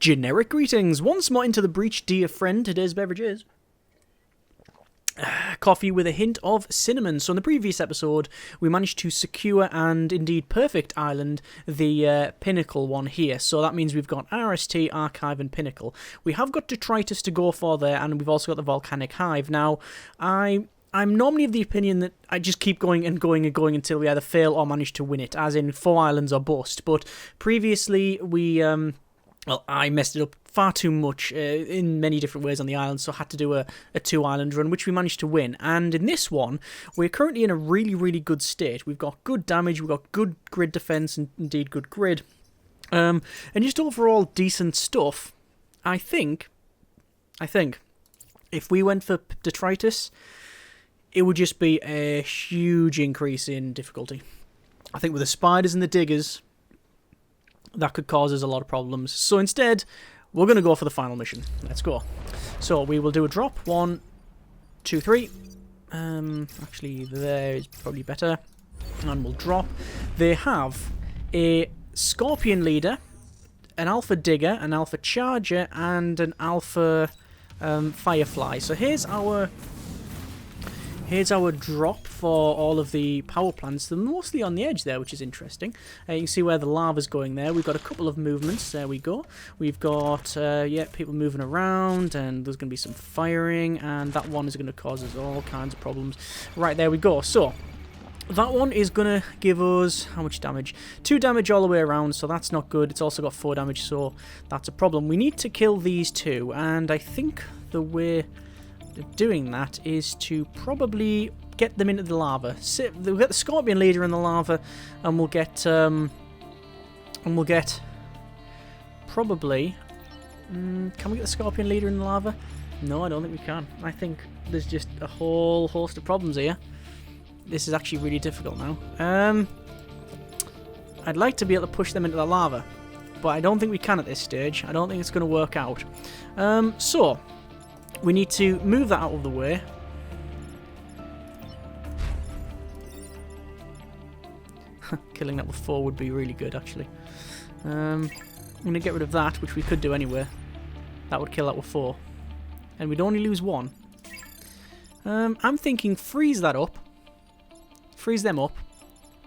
Generic greetings. Once more into the breach, dear friend. Today's beverage is coffee with a hint of cinnamon. So in the previous episode, we managed to secure and indeed perfect island the pinnacle one here. So that means we've got RST, Archive, and Pinnacle. We have got Detritus to go for there, and we've also got the Volcanic Hive. Now, I'm normally of the opinion that I just keep going and going and going until we either fail or manage to win it, as in 4 islands or bust. But previously, well, I messed it up far too much in many different ways on the island, so I had to do a 2-island run, which we managed to win. And in this one, we're currently in a really, really good state. We've got good damage, we've got good grid defense, and indeed good grid. And just overall decent stuff. I think, if we went for Detritus, it would just be a huge increase in difficulty. I think with the spiders and the diggers, that could cause us a lot of problems. So instead, we're going to go for the final mission. Let's go. So we will do a drop. 1, 2, 3. Actually, there is probably better. And we'll drop. They have a Scorpion Leader, an Alpha Digger, an Alpha Charger, and an Alpha Firefly. So here's our drop for all of the power plants. They're mostly on the edge there, which is interesting. You can see where the lava's going there. We've got a couple of movements. There we go. We've got, people moving around, and there's going to be some firing, and that one is going to cause us all kinds of problems. Right, there we go. So, that one is going to give us, how much damage? 2 damage all the way around, so that's not good. It's also got 4 damage, so that's a problem. We need to kill these 2, and I think the way doing that is to probably get them into the lava. We'll get the Scorpion Leader in the lava, and we'll get probably. Can we get the Scorpion Leader in the lava? No, I don't think we can. I think there's just a whole host of problems here. This is actually really difficult now. I'd like to be able to push them into the lava, but I don't think we can at this stage. I don't think it's going to work out. So we need to move that out of the way. Killing that with 4 would be really good, actually. I'm going to get rid of that, which we could do anyway. That would kill that with 4. And we'd only lose 1. I'm thinking freeze that up. Freeze them up.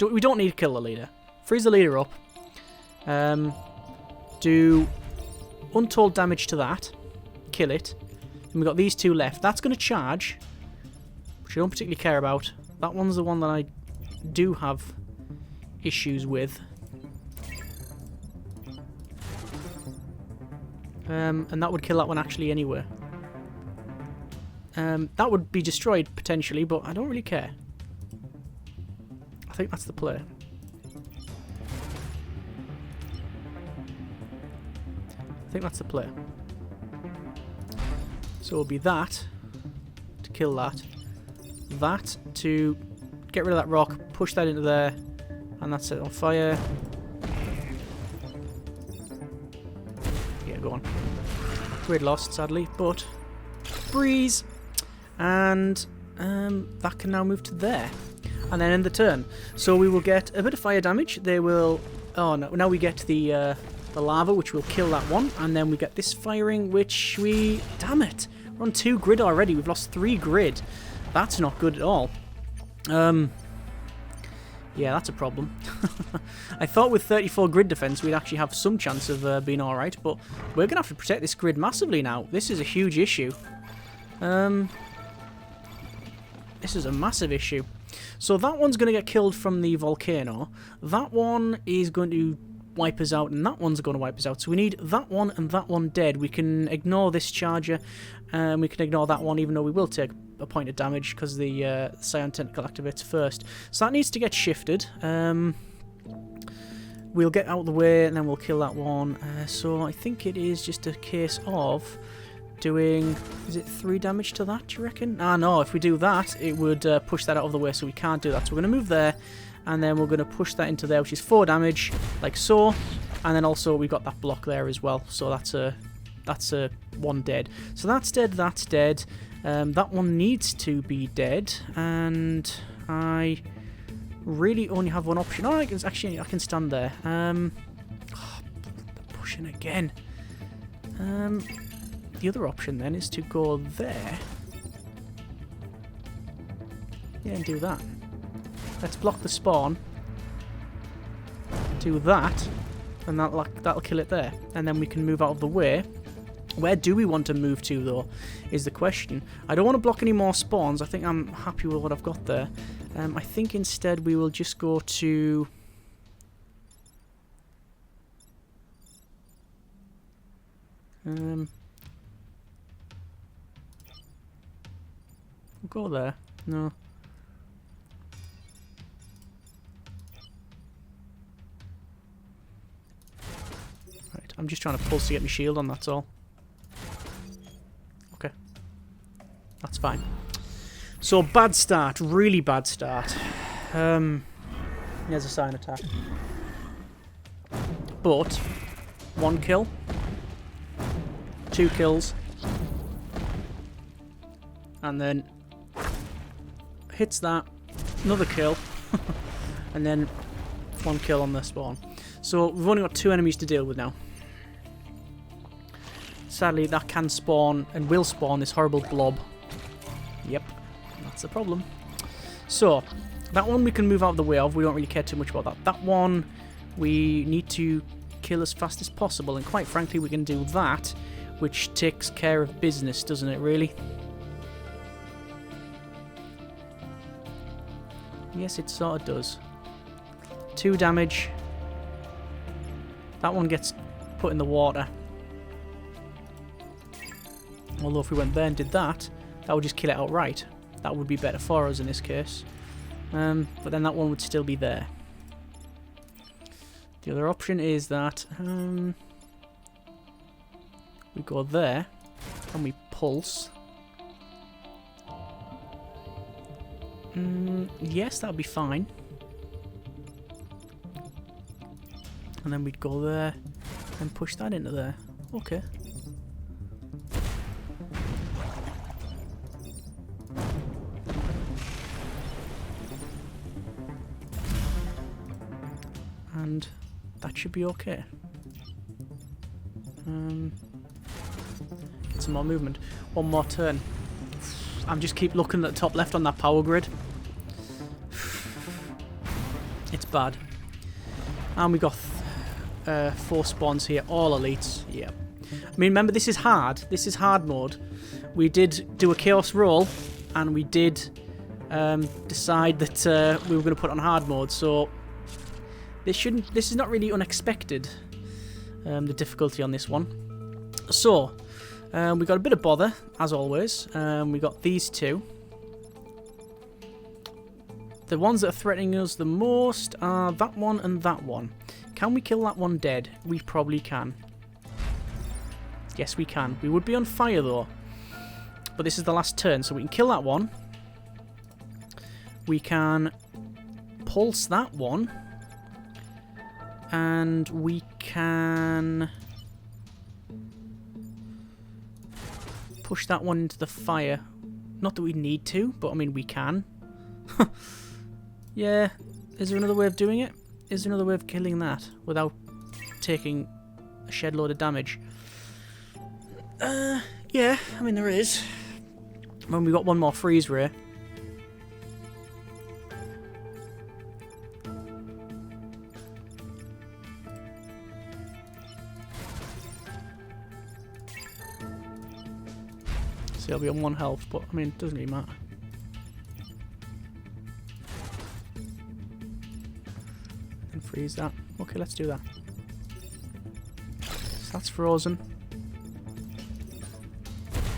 We don't need to kill the leader. Freeze the leader up. Do untold damage to that. Kill it. And we've got these 2 left. That's going to charge, which I don't particularly care about. That one's the one that I do have issues with. And that would kill that one actually anyway. That would be destroyed potentially, but I don't really care. I think that's the play. So it'll be that to kill that. That to get rid of that rock, push that into there, and that's it on fire. Yeah, go on. Grid lost, sadly, but breeze. And that can now move to there. And then end the turn. So we will get a bit of fire damage. They will... Oh, no. Now we get the lava, which will kill that one. And then we get this firing, which we... Damn it. We're on 2 grid already. We've lost 3 grid. That's not good at all. Yeah, that's a problem. I thought with 34 grid defense we'd actually have some chance of being alright, but we're going to have to protect this grid massively now. This is a huge issue. This is a massive issue. So that one's going to get killed from the volcano. That one is going to wipe us out, and that one's going to wipe us out. So we need that one and that one dead. We can ignore this charger, and we can ignore that one, even though we will take a point of damage because the Scion Tentacle activates first. So that needs to get shifted. We'll get out of the way, and then we'll kill that one. So I think it is just a case of doing... Is it 3 damage to that, do you reckon? Ah, no, if we do that, it would push that out of the way, so we can't do that. So we're going to move there, and then we're going to push that into there, which is 4 damage, like so. And then also we've got that block there as well, so that's a 1 dead. So that's dead, that's dead. That one needs to be dead, and I really only have one option. Oh, I can stand there. Oh, pushing again. The other option then is to go there. Yeah, and do that. Let's block the spawn. Do that, and that'll kill it there. And then we can move out of the way. Where do we want to move to, though, is the question. I don't want to block any more spawns. I think I'm happy with what I've got there. I think instead we will just go to... we'll go there. No. Right, I'm just trying to pulse to get my shield on, that's all. Okay. That's fine. So, bad start. Really bad start. There's a sign attack. But, 1 kill. 2 kills. And then hits that, another kill, and then 1 kill on the spawn. So we've only got 2 enemies to deal with now. Sadly, that can spawn and will spawn this horrible blob. Yep, that's the problem. So that one we can move out of the way of. We don't really care too much about that. That one we need to kill as fast as possible, and quite frankly, we can do that, which takes care of business, doesn't it? Really. Yes, it sort of does. 2 damage. That one gets put in the water. Although if we went there and did that, that would just kill it outright. That would be better for us in this case. But then that one would still be there. The other option is that we go there and we pulse. Yes, that would be fine. And then we'd go there and push that into there. Okay. And that should be okay. Get some more movement. 1 more turn. I'm just keep looking at the top left on that power grid. It's bad. And we got 4 spawns here, all elites. Yeah. I mean, remember, this is hard. This is hard mode. We did do a chaos roll, and we did decide that we were going to put it on hard mode. So this is not really unexpected. The difficulty on this one. So we got a bit of bother, as always. We got these 2. The ones that are threatening us the most are that one and that one. Can we kill that one dead? We probably can. Yes, we can. We would be on fire, though. But this is the last turn, so we can kill that one. We can pulse that one. And we can push that one into the fire. Not that we need to, but I mean, we can. Yeah. Is there another way of doing it? Is there another way of killing that without taking a shed load of damage? Yeah, I mean, there is. When we got 1 more freeze ray. So he'll be on 1 health, but I mean, it doesn't really matter. And freeze that. Okay, let's do that. So that's frozen.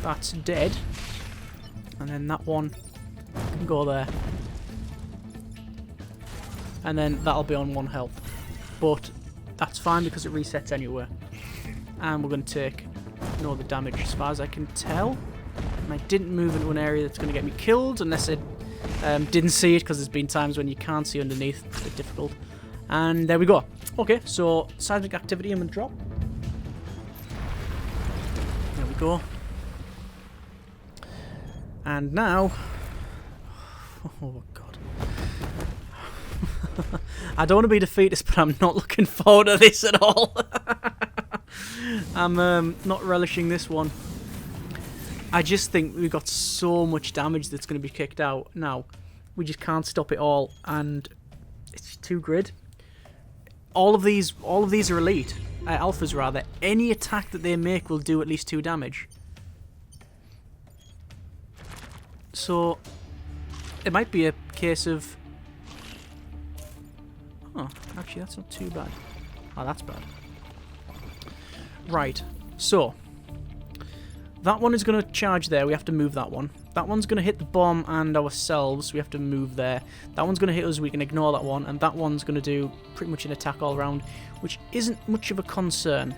That's dead. And then that one can go there. And then that'll be on 1 health. But that's fine because it resets anyway. And we're going to take no other damage as far as I can tell. And I didn't move into an area that's going to get me killed unless it didn't see it, because there's been times when you can't see underneath. It's a bit difficult. And there we go. Okay, so seismic activity I'm going to drop. There we go. And now... Oh, God. I don't want to be defeatist, but I'm not looking forward to this at all. I'm not relishing this one. I just think we've got so much damage that's going to be kicked out now. We just can't stop it all, and it's 2 grid. All of these are elite, alphas rather. Any attack that they make will do at least 2 damage. So it might be a case of. Oh, actually, that's not too bad. Oh, that's bad. Right, so that one is going to charge there. We have to move that one. That one's going to hit the bomb and ourselves. We have to move there. That one's going to hit us. We can ignore that one. And that one's going to do pretty much an attack all around, which isn't much of a concern.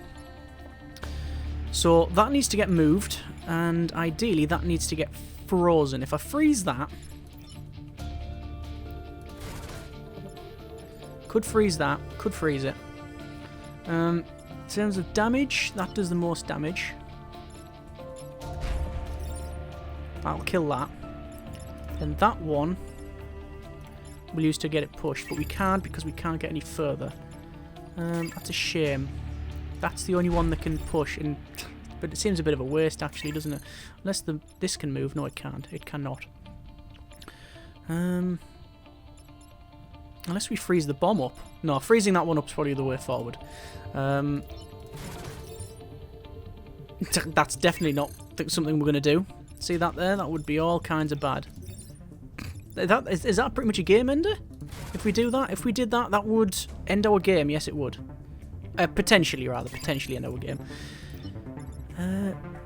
So that needs to get moved. And ideally, that needs to get frozen. If I freeze that... Could freeze that. Could freeze it. In terms of damage, that does the most damage. I'll kill that. And that one we'll use to get it pushed, but we can't because we can't get any further. That's a shame. That's the only one that can push, but it seems a bit of a waste actually, doesn't it? Unless this can move. No, it can't. It cannot. Unless we freeze the bomb up. No, freezing that one up is probably the way forward. That's definitely not something we're going to do. See that there? That would be all kinds of bad. Is that pretty much a game ender? If we do that? If we did that, that would end our game. Yes, it would. Potentially, rather. Potentially end our game.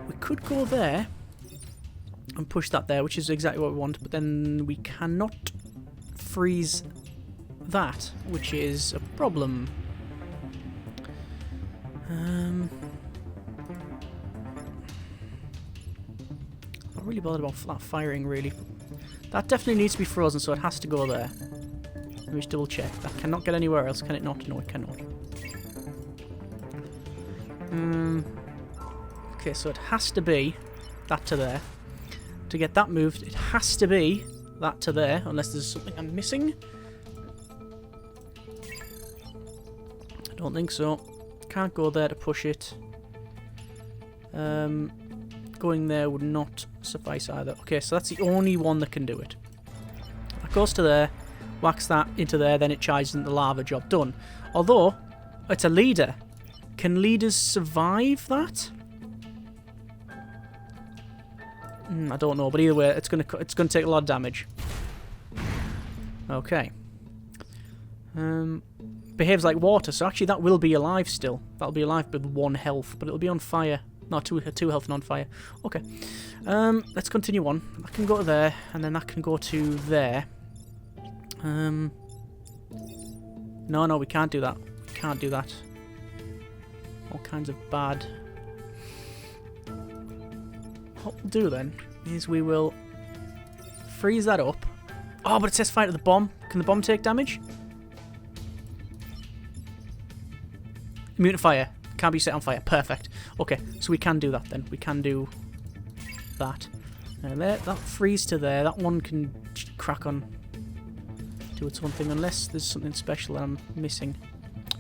We could go there and push that there, which is exactly what we want. But then we cannot freeze that, which is a problem. Not really bothered about flat firing, really. That definitely needs to be frozen, so it has to go there. Let me just double check. That cannot get anywhere else, can it not? No, it cannot. Okay, so it has to be that to there. To get that moved, it has to be that to there, unless there's something I'm missing. I don't think so. Can't go there to push it. Going there would not suffice either. Okay, so that's the only one that can do it. That goes to there, whacks that into there, then it charges into the lava. Job done. Although, it's a leader. Can leaders survive that? I don't know, but either way, it's gonna take a lot of damage. Okay. Behaves like water, so actually that will be alive still. That'll be alive with 1 health, but it'll be on fire. No, 2 health and on fire. Okay. Let's continue on. That can go to there, and then that can go to there. No, we can't do that. We can't do that. All kinds of bad. What we'll do then is we will freeze that up. Oh, but it says fire to the bomb. Can the bomb take damage? Immune to fire. Can't be set on fire. Perfect. Okay, so we can do that then. We can do that. There, that freeze to there. That one can crack on. Do its own thing unless there's something special that I'm missing.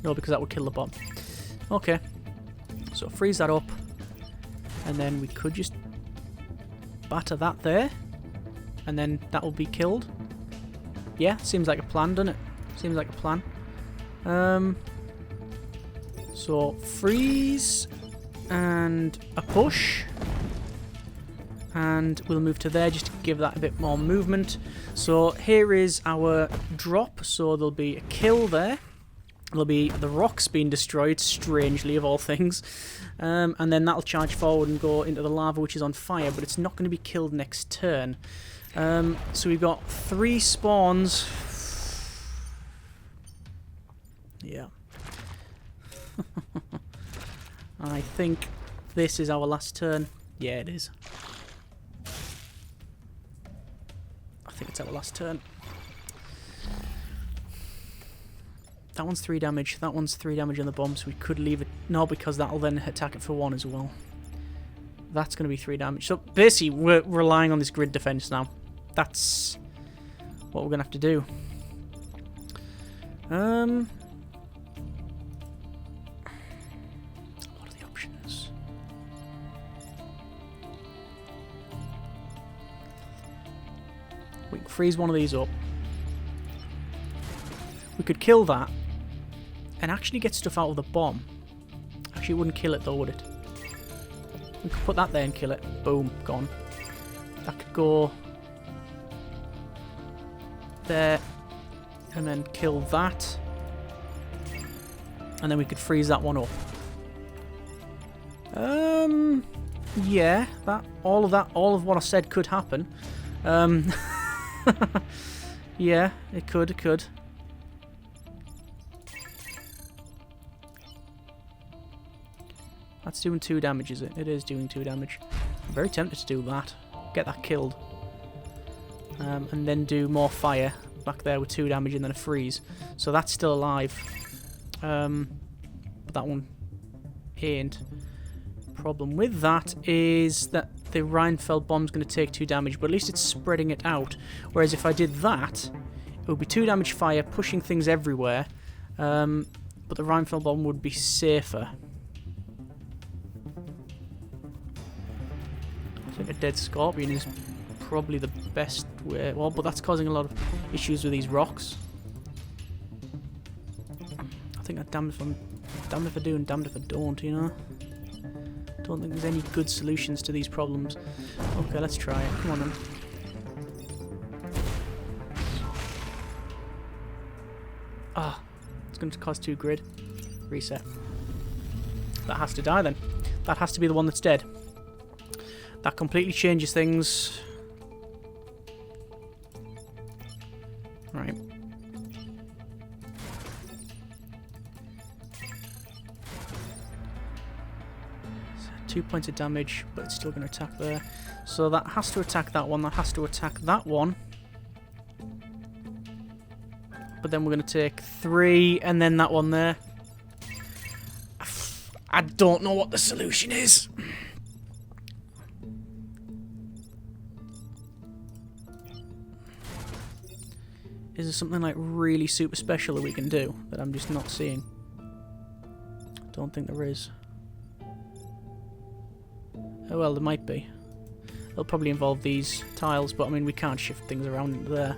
No, because that would kill the bomb. Okay. So freeze that up. And then we could just batter that there. And then that will be killed. Yeah, seems like a plan, doesn't it? Seems like a plan. So freeze and a push. And we'll move to there just to give that a bit more movement. So here is our drop. So there'll be a kill there. There'll be the rocks being destroyed, strangely, of all things. And then that'll charge forward and go into the lava, which is on fire. But it's not going to be killed next turn. So we've got 3 spawns. Yeah. I think this is our last turn. Yeah, it is. I think it's our last turn. That one's 3 damage. That one's 3 damage on the bomb, so we could leave it. No, because that'll then attack it for 1 as well. That's going to be 3 damage. So basically, we're relying on this grid defense now. That's what we're going to have to do. What are the options? We can freeze one of these up. We could kill that and actually get stuff out of the bomb. Actually, it wouldn't kill it though, would it? We could put that there and kill it. Boom, gone. That could go there and then kill that. And then we could freeze that one up. Yeah, all of what I said could happen. Yeah, it could. That's doing 2 damage, is it? It is doing 2 damage. I'm very tempted to do that. Get that killed. And then do more fire back there with 2 damage and then a freeze. So that's still alive. But that one ain't. Problem with that is that the Rheinfeld bomb's going to take 2 damage, but at least it's spreading it out. Whereas if I did that, it would be 2 damage fire, pushing things everywhere. But the Rheinfeld bomb would be safer. I think a dead scorpion is probably the best way. Well, but that's causing a lot of issues with these rocks. I think I'm damned if I do and damned if I don't, you know? Don't think there's any good solutions to these problems. Okay, let's try it. Come on then. Ah, it's going to cost 2 grid. Reset. That has to die then. That has to be the one that's dead. That completely changes things. Right. So 2 points of damage, but it's still going to attack there. So that has to attack that one. That has to attack that one. But then we're going to take 3, and then that one there. I don't know what the solution is. Is there something like really super special that we can do that I'm just not seeing? Don't think there is. Oh well, there might be. It'll probably involve these tiles, but I mean we can't shift things around into there.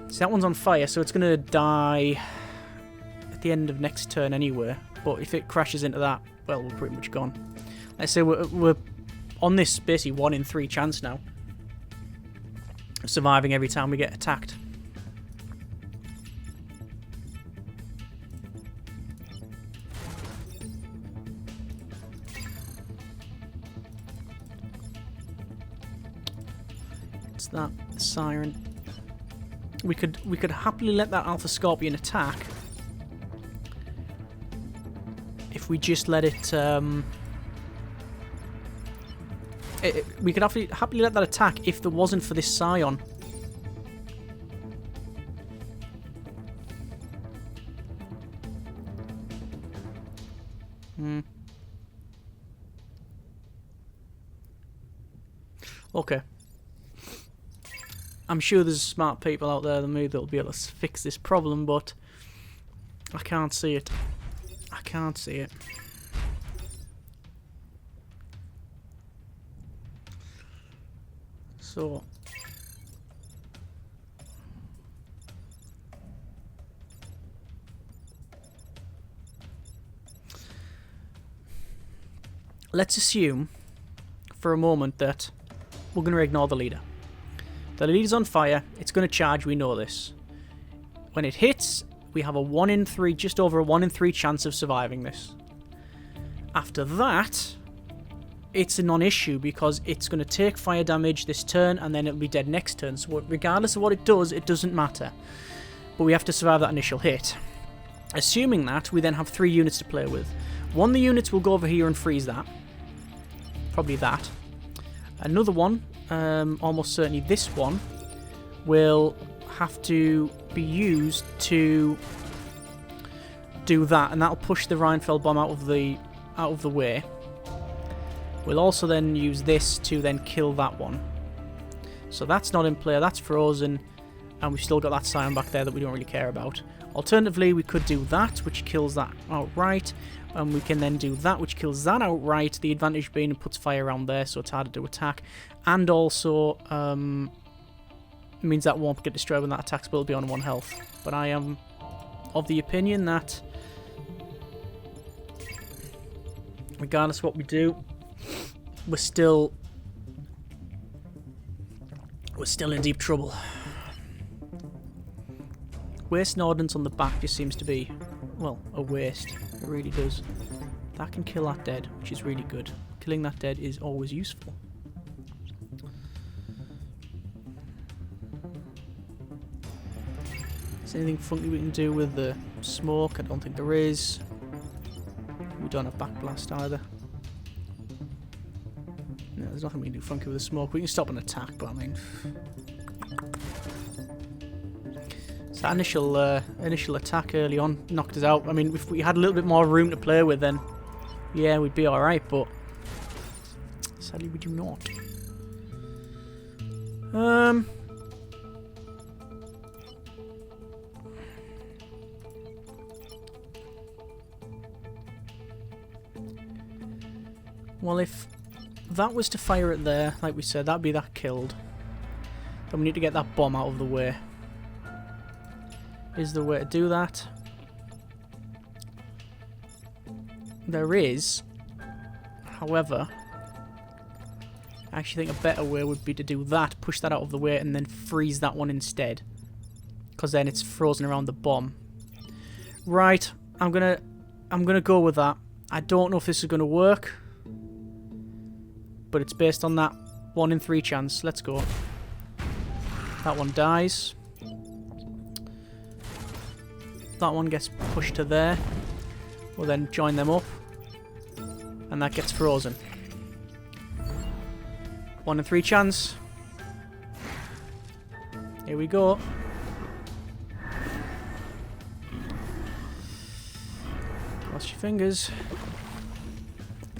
See, that one's on fire, so it's going to die at the end of next turn anyway. But if it crashes into that, well, we're pretty much gone. Let's say we're on this basically 1 in 3 chance now. Surviving every time we get attacked. It's that siren. We could happily let that Alpha Scorpion attack if we just let it. We could happily let that attack if there wasn't for this Scion. Okay. I'm sure there's smart people out there than me that'll be able to fix this problem, but I can't see it. I can't see it. So let's assume for a moment that we're going to ignore the leader. The leader's on fire, it's going to charge, we know this. When it hits, we have a 1 in 3, just over a 1 in 3 chance of surviving this. After that, it's a non-issue because it's going to take fire damage this turn and then it'll be dead next turn. So regardless of what it does, it doesn't matter. But we have to survive that initial hit. Assuming that, we then have 3 units to play with. One of the units will go over here and freeze that. Probably that. Another one, almost certainly this one, will have to be used to do that, and that'll push the Rheinfeld bomb out of the way. We'll also then use this to then kill that one. So that's not in play, that's frozen, and we've still got that Scion back there that we don't really care about. Alternatively, we could do that, which kills that outright, and we can then do that, which kills that outright, the advantage being it puts fire around there, so it's harder to attack, and also It means that won't get destroyed when that attacks, but it'll be on 1 health. But I am of the opinion that regardless of what we do, we're still in deep trouble. Wasting ordnance on the back just seems to be, well, a waste. It really does. That can kill that dead, which is really good. Killing that dead is always useful. Is there anything funky we can do with the smoke? I don't think there is. We don't have backblast either. No, there's nothing we can do funky with the smoke. We can stop an attack, but I mean... So that initial attack early on knocked us out. I mean, if we had a little bit more room to play with, then yeah, we'd be alright, but sadly we do not. Well, if that was to fire it there, like we said, that'd be that killed. Then we need to get that bomb out of the way. Is there a way to do that? There is. However, I actually think a better way would be to do that, push that out of the way, and then freeze that one instead. Because then it's frozen around the bomb. Right, I'm gonna go with that. I don't know if this is gonna work, but it's based on that 1 in 3 chance. Let's go. That one dies. That one gets pushed to there. We'll then join them up. And that gets frozen. 1 in 3 chance. Here we go. Cross your fingers.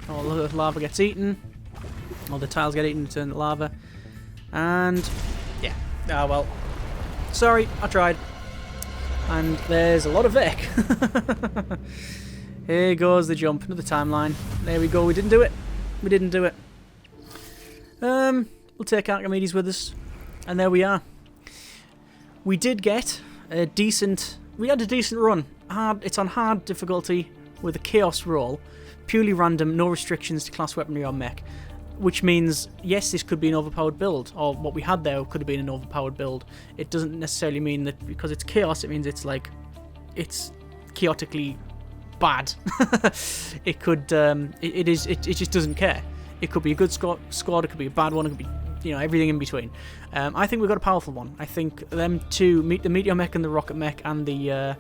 All the lava gets eaten. All the tiles get eaten and turn to lava. And yeah. Ah well. Sorry, I tried. And there's a lot of Vec. Here goes the jump. Another timeline. There we go. We didn't do it. We didn't do it. We'll take Archimedes with us. And there we are. We did get a decent... We had a decent run. It's on hard difficulty with a chaos roll. Purely random, no restrictions to class, weaponry or mech. Which means, yes, this could be an overpowered build, or what we had there could have been an overpowered build. It doesn't necessarily mean that because it's chaos, it means it's like, it's chaotically bad. It could, it just doesn't care. It could be a good squad, it could be a bad one, it could be, you know, everything in between. I think we've got a powerful one. I think them two, the meteor mech and the rocket mech and the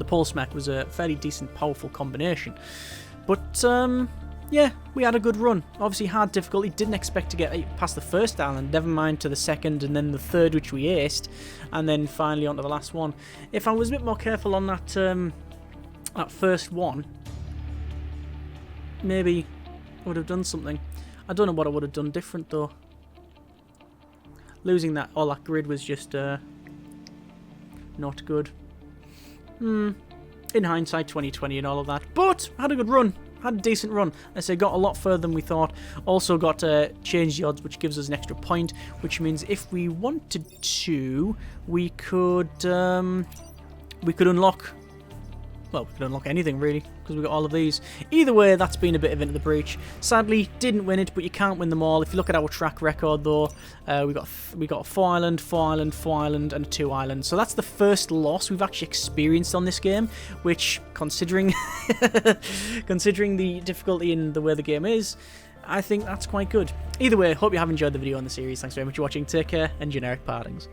pulse mech was a fairly decent, powerful combination. But, yeah, we had a good run. Obviously hard difficulty, didn't expect to get past the first island, never mind to the second and then the third, which we aced, and then finally onto the last one. If I was a bit more careful on that that first one, maybe I would have done something. I don't know what I would have done different though. Losing all that grid was just not good. In hindsight, 2020 and all of that, but had a good run. Had a decent run. I say got a lot further than we thought. Also got to change the odds, which gives us an extra point, which means if we wanted to, we could unlock... Well, we could unlock anything, really, because we got all of these. Either way, that's been a bit of Into the Breach. Sadly, didn't win it, but you can't win them all. If you look at our track record, though, we got a 4 island, 4 island, 4 island, and a 2 island. So that's the first loss we've actually experienced on this game, which, considering considering the difficulty in the way the game is, I think that's quite good. Either way, hope you have enjoyed the video on the series. Thanks very much for watching. Take care, and generic partings.